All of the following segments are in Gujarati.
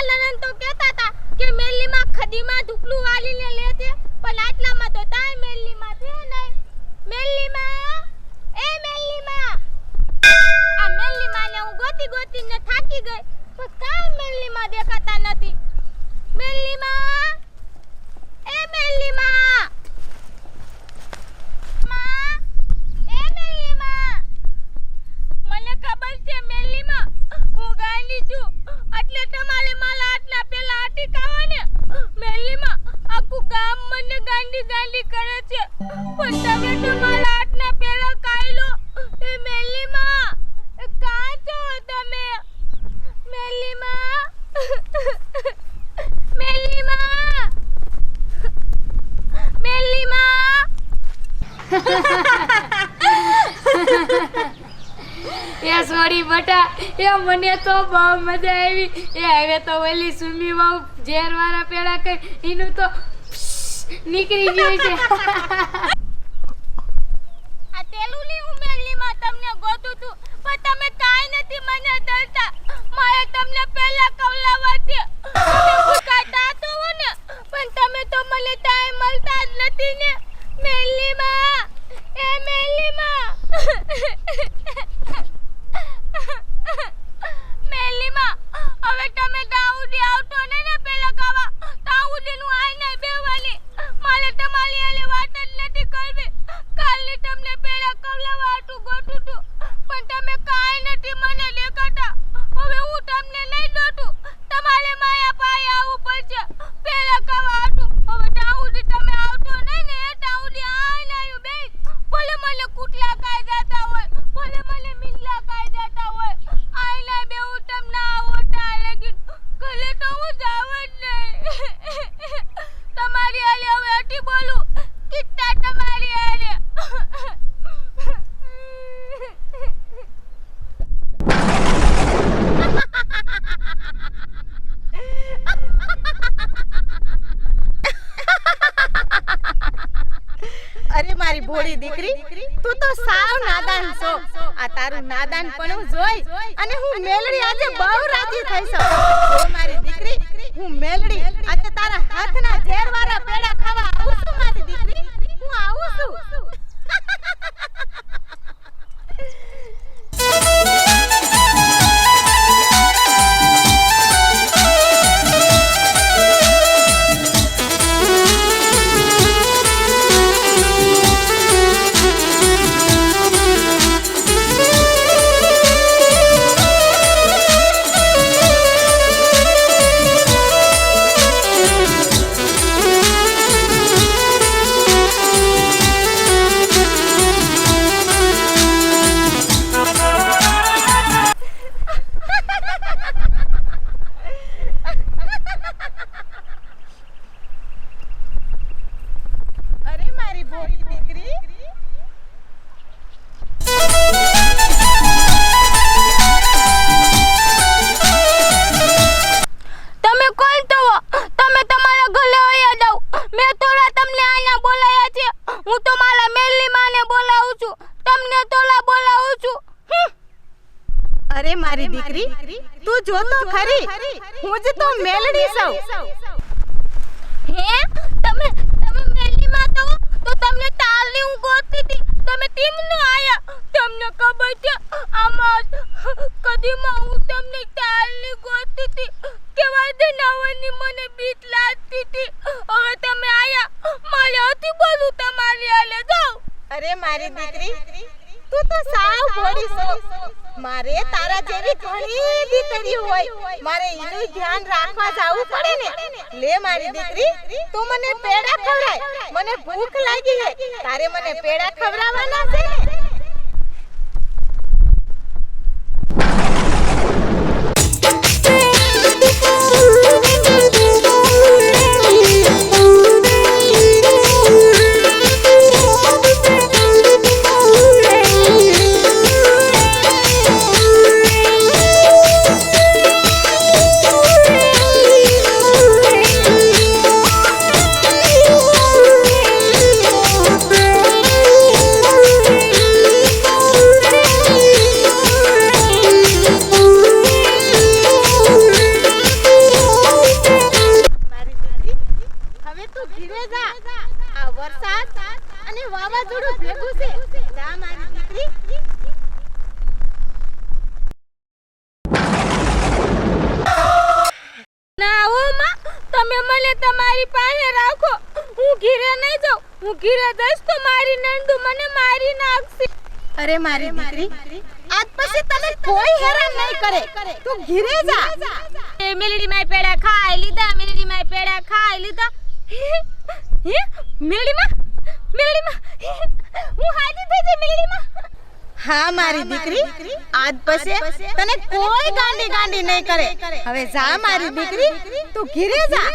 તમારા નનન તો કહેતા હતા કે મેલીમાં ખડીમાં ઢુકલું વાલીને લેજે, પણ આટલામાં તો તાય મેલીમાં છે નહીં. મેલીમાં, એ મેલીમાં, આ મેલીમાંને હું ગોતી ગોતીને થાકી ગઈ, પણ કાંઈ મેલીમાં દેખાતા નથી. મેલીમાં, એ મેલીમાં, મને ખબર છે મેલીમાં હું ગાંડી છું, એટલે તમારે માલા આટલા પેલા અટકાવો ને. મેલીમાં આખું ગામ મને ગાંડી ગાંડી કરે છે, પણ તમે તમારા આટલા પેલા કાઈ લો. એ મેલીમાં કાં છો તમે? મેલીમાં, મેલીમાં, મેલીમાં. એ સોરી બટા, એ મને તો બહુ મજા આવી. એ હવે તો ઓલી સુમી બહુ ઝેર વાળા પેડા કઈ એનું તો નીકળી ગયું છે. આ તેલુની ઉમેરલીમાં તમને ગોતું તું, પણ તમે કાઈ નથી મને દરતા. મારે તમને પહેલા કવલાવા છે, તમે ભૂખાતા તો હો ને, પણ તમે તો મને ટાઈમ મળતા જ નથી ને. મેલીમાં, એ મેલીમાં, મેલીમાં હવે તમે દાઉદી આવતો ને પેલા ખાવા, દાઉદીનું આઈ નહીં બેવાની. મારે તમારી આલે વાત જ નથી કરવી. કાલની તમને પેલા કવલાવા આટું ગોઠું તું, પણ તમે કાઈ નથી મને દેખાતા. હવે હું તમને નહીં દોટું, તમારે માયા પાય આવવું પડશે પેલા ખાવા આટું. હવે દાઉદી તમે આવતો નહીં ને, દાઉદી આઈ નહીં બે, ભલે મને કુટલા કાઈ જાતા હોય, ભલે મને મિલ્લા કાઈ જાતા હોય, આઈ નહીં બે હું તમને આવતા લગી ગલે તો હું જાવ જ નહીં. તમારી આલે હવે અટી બોલું, કિટ્ટા તમારી આલે. અરે મારી ભોળી દીકરી, તું તો સાવ નાદાન છો. આ તારું નાદાનપણું જોઈ અને હું મેલડી આજે બહુ રાજી થઈ છું. ઓ મારી દીકરી, હું મેલડી આજે તારા હાથના ઝેરવાળા પેડા ખાવા આવું છું. મારી દીકરી, હું આવું છું. અરે મારી દીકરી, તું જો તો ખરી, હું જ તો મેલડી છું. હે, તમે મેલીમાં તો તમને તાલની હું ગોતતી હતી, તમે કેમ ન આયા? તમને ખબર છે આમાં કદીમાં હું તમને તાલની ગોતતી હતી, કેવા જનાવરની મને બીક લાગતી હતી. હવે તમે આયા, મારે હતી બોલું તમારી આલે જાવ. અરે મારી દીકરી, તું તો સાવ ભોળી છો. મારે તારા જેવી ઘણી દીકરીઓ હોય, મારે એનું ધ્યાન રાખવા જાવું પડે ને. લે મારી દીકરી, તું મને પેડા ખવડાય, મને ભૂખ લાગી છે, તારે મને પેડા ખવડાવવાના છે ને. ના હો માં, તમે મને તમારી પાસે રાખો. હું ઘીરે નહીં જાઉં. હું ઘીરે જઈશ તો મારી નંદુ મને મારી નાખશે. અરે મારી દીકરી, આજ પછી તને કોઈ હેરાન નહીં કરે. તું ઘરે જા. એ મેલડી માય પેડા ખાઈ લીધા, મેલડી માય પેડા ખાઈ લીધા. હે મેલડી માં હું હાજી થઈ જઈ મેલડી માં. હા મારી દીકરી, આજ પછી તને કોઈ ગાંડી નહીં કરે. હવે જા મારી દીકરી, તું ઘરે જા.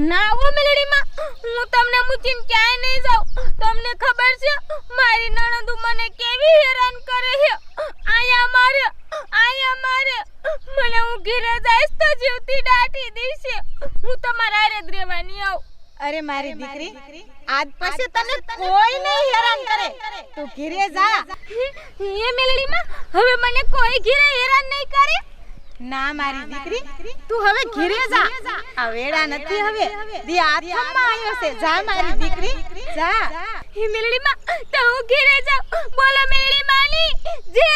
ના હો મેલડી માં, હું તમને મૂકીને ક્યાંય નહીં જાઉં. તમને ખબર છે મારી નણંદુ મને કેવી હેરાન કરે છે. આયા મારે મને હું ઘરે જઈશ તો જીવતી દાટી દેશે. હું તમારા હારે જ રહેવાની આવું. અરે મારી દીકરી, આજ પછી તને કોઈ નહીં હેરાન કરે. તું ઘરે જા. એ મેલડી માં, હવે મને કોઈ ઘરે હેરાન નહીં કરે. ના મારી દીકરી, તું હવે ઘરે જા. આ વેડા નથી હવે, દી આથમમાં આવ્યો છે. જા મારી દીકરી, જા. હે મેલડી માં, તો હું ઘરે જાઉં. બોલો મેલડી માની જય.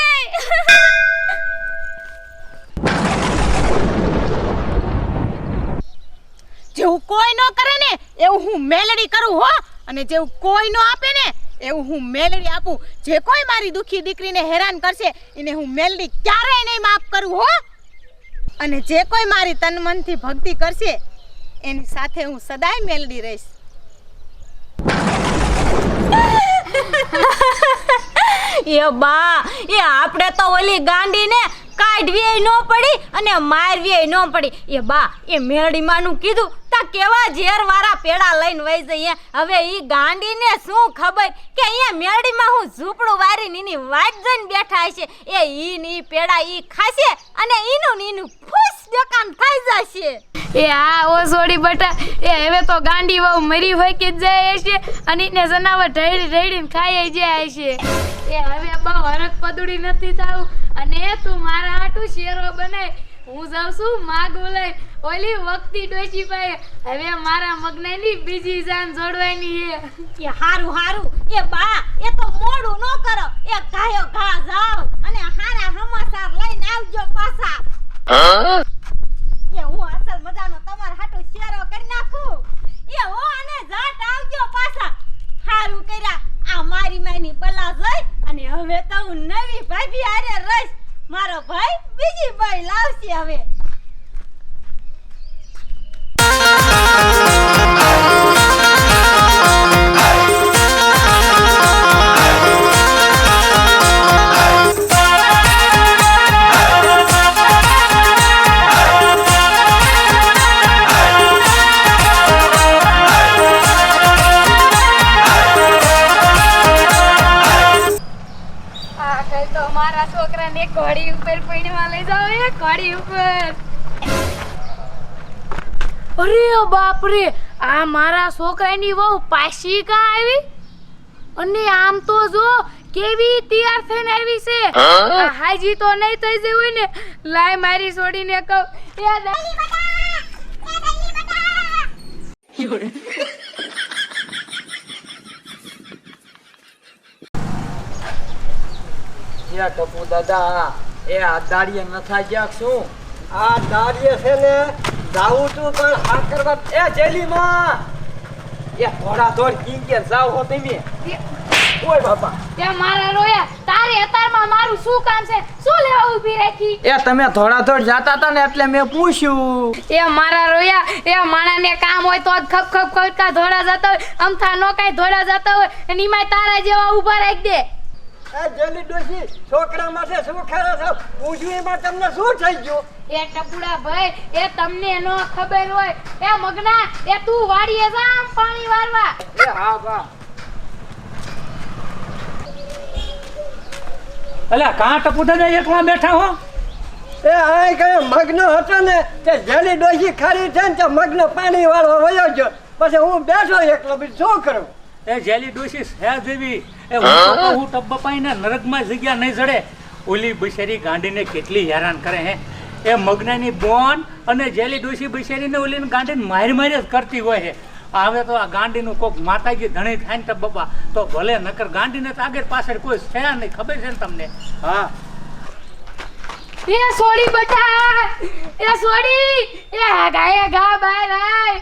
જેવું કોઈ નો કરે ને એવું હું મેલડી કરું હો. અને જેવું કોઈ નો આપે ને એવું હું મેલડી આપું. જે કોઈ મારી દુખી દીકરીને હેરાન કરશે એને હું મેલડી ક્યારેય નહીં માફ કરું હો. અને જે કોઈ મારી તન મનથી ભક્તિ કરશે એની સાથે હું સદાય મેલડી રહીશ. એ બા, એ આપણે તો ઓલી ગાંડીને કાઢવી ન પડી અને મારવી ન પડી. એ બા, એ મેલડી માનું કીધું તા કેવા ઝેર વાળા પેડા લઈને વઈ જઈએ. હવે ઈ ગાંડીને શું ખબર કે અહીંયા મેલડીમાં હું ઝૂંપડું વારીને એની વાટ જોઈને બેઠા છે. એ ઈ પેડા ઈ ખાશે અને ઈનું ફૂસ ડકામ થઈ જશે. એ હા ઓ સોડી બટા, એ હવે તો ગાંડી વહુ મરી હોય કે જાય છે અને એને જનાવર ઢળીને ખાઈ જાય છે. એ હવે બહુ હરખ પદુડી નથી થાવું અને તું મારા હાટું શેરો બનાય. હું જાઉં છું માગું લઈ ઓલી વખતી ડોશી પાસે. હવે મારા મગનાની બીજી જાન જોડવાની છે. એ હારું એ બા, એ તો મોડું ન કરો. એ ઘાયો ઘા જાવ અને હારા સમાચાર લઈને આવજો પાછા. એ હું અસલ મજાનો તમારા હાટું શેરો કરી નાખું. એ હો અને જાટ આવજો પાછા. હારું કર્યા આ મારી માની બલા જોઈ અને હવે તો હું નવી ભાભી હારે રહીશ. મારો ભાઈ બીજી બાઈ લાવશે હવે. મારા છોકરાને ઘોડી ઉપર પૈણવા લઈ જાવ. એ ઘોડી ઉપર. અરે બાપ રે, આ મારા છોકરાની વહુ પાછી કા આવી? અને આમ તો જો કેવી તૈયાર થઈને આવી છે. આ હાજી તો નહીં થઈ જઈ હોય ને. લાય મારી છોડીને કહું, એ દલી બટા, એ ટપુ દાદા, એ આ દાડીએ નથા ગયા શું? આ દાડીએ છે ને જાવું તું પણ હા કરવા. એ જેલીમાં એ થોડા થોડ કિંકેર જાવ હો તમે. ઓય બાપા, તે મારા રોયા તારી અતારમાં મારું શું કામ છે? શું લેવા ઊભી રાખી? એ તમે થોડા થોડ જાતા હતા ને એટલે મેં પૂછ્યું. એ મારા રોયા, એ માણાને કામ હોય તો જ ખપ ખપ ખપકા ધોડા જતા હોય. અમથા નો કાઈ ધોડા જતા હોય અને ઈમાં તારા જેવા ઊભા રાખ દે. આ જલ્દી ડોશી છોકરા માટે શું ખરા છો? પૂછ્યું એમાં તમને શું થઈ ગયું? એ ટપુડા ભાઈ, એ તમને નો ખબર હોય. એ મગના, એ તું વાડીએ જા આમ પાણી વારવા. એ હા બા. અલ્યા કાં ટપુ દાદા એકલા બેઠા હો? એ આ કયો મગનો હતો ને તે જલ્દી ડોશી ખાલી છે ને તે મગનો પાણી વાળવા વયો ગયો. પછી હું બેઠો એકલો, બીજું શું કરું? એ જેલી ડોશી છે જેવી. એ હું ટબ્બાપાઈને નરકમાં જગ્યા નહીં જડે. ઓલી બિચારી ગાંડીને કેટલી હેરાન કરે હે. એ મગનાની બોન અને જેલી ડોશી બિચારીને ઓલીને ગાંડીને મારી જ કરતી હોય છે. હવે તો આ ગાંડીનું કોક માતાજી ધણી થાય ને ટબ્બા તો ભલે, નકર ગાંડીને તો આગળ પાછળ કોઈ છે નહીં. ખબર છે ને તમને? હા. એ સોડી બટા, એ સોડી, એ ગા બાય રાય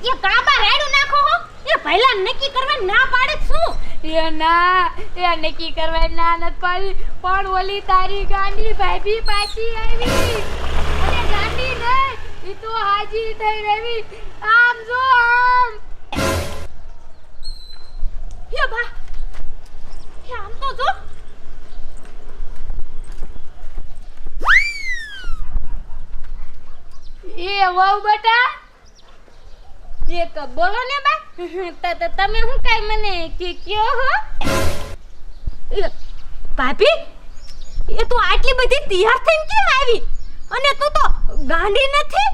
એ કાબા રેડું નાખો હો એ પહેલા નક્કી કરવા ના પાડે શું એ ના એ નક્કી કરવા ના નત પાડી પણ ઓલી તારી ગાંડી ભાભી પાછી આવી અને ગાંડી નહીં ઈ તો હાજી થઈ રેવી આમ જો આમ હે બા હે આમ તો જો એ વહુ બેટા એક બોલો ને બા તમે હું કાઈ મને કે કયો હો ભાભી એ તું આટલી બધી તૈયાર થઈને કેમ આવી અને તું તો ગાંડી નથી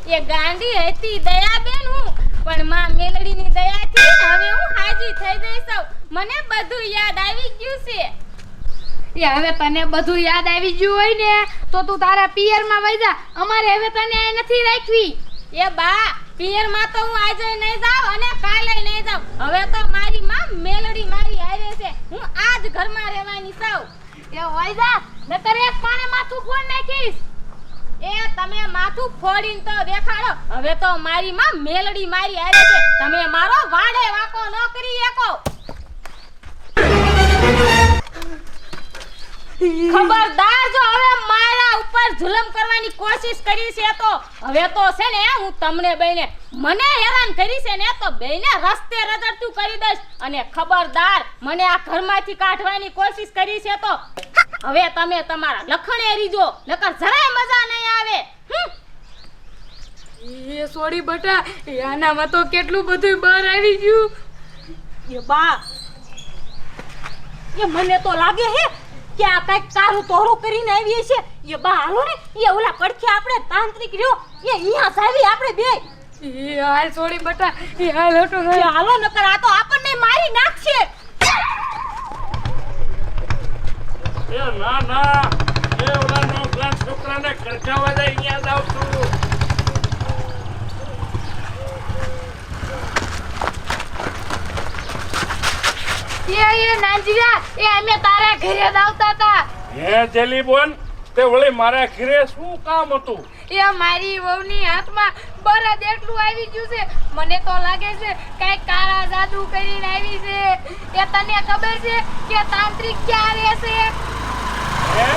એ ગાંડી હતી દયાબેન હું પણ માં મેલડીની દયાથી હવે હું હાજી થઈ જઈશ મને બધું યાદ આવી ગયું છે એ હવે તને બધું યાદ આવી ગયું હોય ને તો તું તારા પિયરમાં વઈ જા અમારે હવે તને અહીં નથી રાખવી એ બા પિયર માં તો હું આજે નહીં જાવ અને કાલે નહીં જાવ હવે તો મારી માં મેલડી મારી હારે છે હું આજ ઘરમાં રહેવાની છું એ વઈ જા નકર એક પાણે માથું ફોડ નાખીશ એ તમે માથું ફોડીને તો દેખાડો હવે તો મારી માં મેલડી મારી હારે છે તમે મારો વાડે વાકો ન કરી શકો ખબરદાર જો હવે મારા ઉપર જુલમ કરવાની કોશિશ કરી છે તો હવે તો છે ને હું તમને બેને મને હેરાન કરી છે ને તો બેને રસ્તે રજડતું કરી દઈશ અને ખબરદાર મને આ ઘરમાંથી કાઢવાની કોશિશ કરી છે તો હવે તમે તમારા લખણે રીજો નકર જરાય મજા નહીં આવે એ સોડી બટા આનામાં તો કેટલું બધું બહાર આવી ગયું એ બા એ મને તો લાગે હે કે આ કઈક કારું તોરું કરીને આવી છે એ બા હાલો ને એ ઓલા પડખે આપણે તાંત્રિક રહ્યો એ અહીંયા સાવી આપણે બે એ હાલ સોડી બટા એ હાલ હટો એ હાલો નકર આ તો આપણને મારી નાખશે એ ના ના એ ઓલા નો પ્લાન છોકરાને કરકાવા દે અહીંયા જાવ છું એ નાંજીરા એ અમે તારા ઘરે જ આવતા હતા હે જેલી બોન તે વળી મારા ઘરે શું કામ હતું એ મારી વહુની હાથમાં બરદ એટલું આવી ગયું છે મને તો લાગે છે કઈ કાળા જાદુ કરીને આવી છે એ તને ખબર છે કે તાંત્રિક ક્યાં રહેશે હે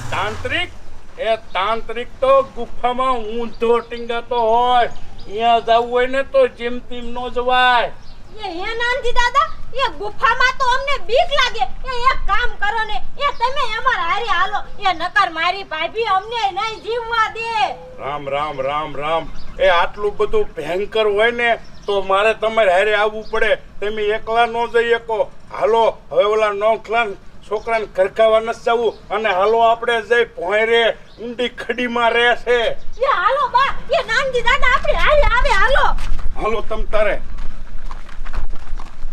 તાંત્રિક એ તાંત્રિક તો ગુફામાં ઊંધો ટીંગાતો હોય અહીંયા જવું હોય ને તો જેમ તેમ નો જવાય એ હે નાનજી દાદા એ ગુફામાં તો અમને બીક લાગે એ એક કામ કરો ને એ તમે અમાર હારે હાલો એ નકર મારી ભાભી અમને નહીં જીવવા દે રામ રામ રામ રામ એ આટલું બધું ભયંકર હોય ને તો મારે તમારે હારે આવવું પડે તમે એકલા ન જઈ શકો હાલો હવે ઓલા નોખલાન છોકરાને ઘરકાવા ન જવું અને હાલો આપણે જઈ ભોંયરે ઊંડી ખડીમાં રહે છે એ હાલો બા એ નાનજી દાદા આપણે હારે આવે હાલો હાલો તમ તારે